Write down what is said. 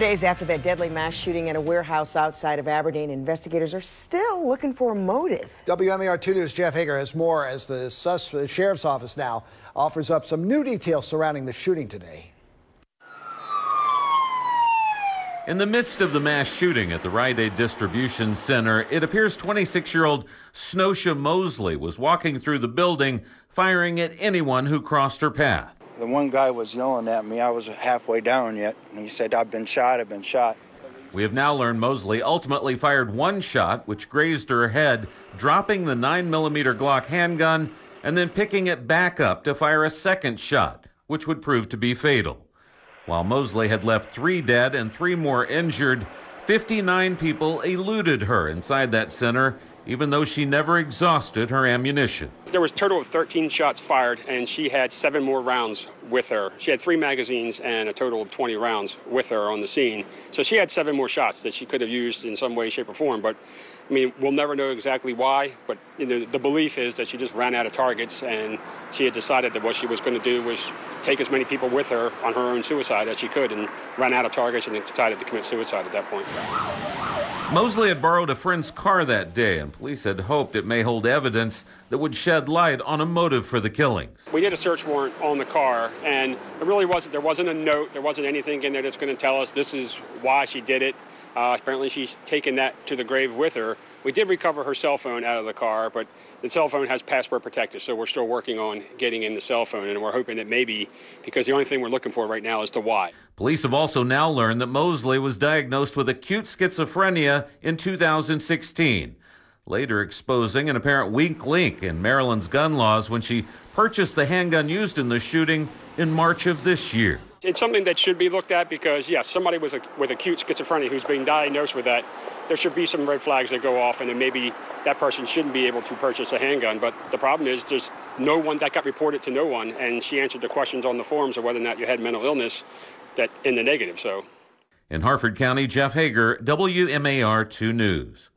Days after that deadly mass shooting at a warehouse outside of Aberdeen, investigators are still looking for a motive. WMAR 2 News' Jeff Hager has more as the sheriff's office now offers up some new details surrounding the shooting today. In the midst of the mass shooting at the Rite Aid distribution center, it appears 26-year-old Snochia Moseley was walking through the building, firing at anyone who crossed her path. The one guy was yelling at me. I was halfway down yet, and he said, "I've been shot, I've been shot." We have now learned Moseley ultimately fired one shot, which grazed her head, dropping the 9mm Glock handgun and then picking it back up to fire a second shot, which would prove to be fatal. While Moseley had left 3 dead and 3 more injured, 59 people eluded her inside that center, even though she never exhausted her ammunition. There was a total of 13 shots fired, and she had 7 more rounds with her. She had 3 magazines and a total of 20 rounds with her on the scene. So she had 7 more shots that she could have used in some way, shape, or form. But, I mean, we'll never know exactly why, but the belief is that she just ran out of targets, and she had decided that what she was going to do was take as many people with her on her own suicide as she could, and ran out of targets and decided to commit suicide at that point. Moseley had borrowed a friend's car that day, and police had hoped it may hold evidence that would shed light on a motive for the killings. We did a search warrant on the car, and there wasn't a note, there wasn't anything in there that's going to tell us this is why she did it. Apparently she's taken that to the grave with her. We did recover her cell phone out of the car, but the cell phone has password protected, so we're still working on getting in the cell phone, and we're hoping that maybe, because the only thing we're looking for right now is the why. Police have also now learned that Moseley was diagnosed with acute schizophrenia in 2016, later exposing an apparent weak link in Maryland's gun laws when she purchased the handgun used in the shooting in March of this year. It's something that should be looked at because, yes, somebody with acute schizophrenia who's being diagnosed with that, there should be some red flags that go off, and then maybe that person shouldn't be able to purchase a handgun. But the problem is there's no one that got reported to no one, and she answered the questions on the forms of whether or not you had mental illness that in the negative. So, in Harford County, Jeff Hager, WMAR 2 News.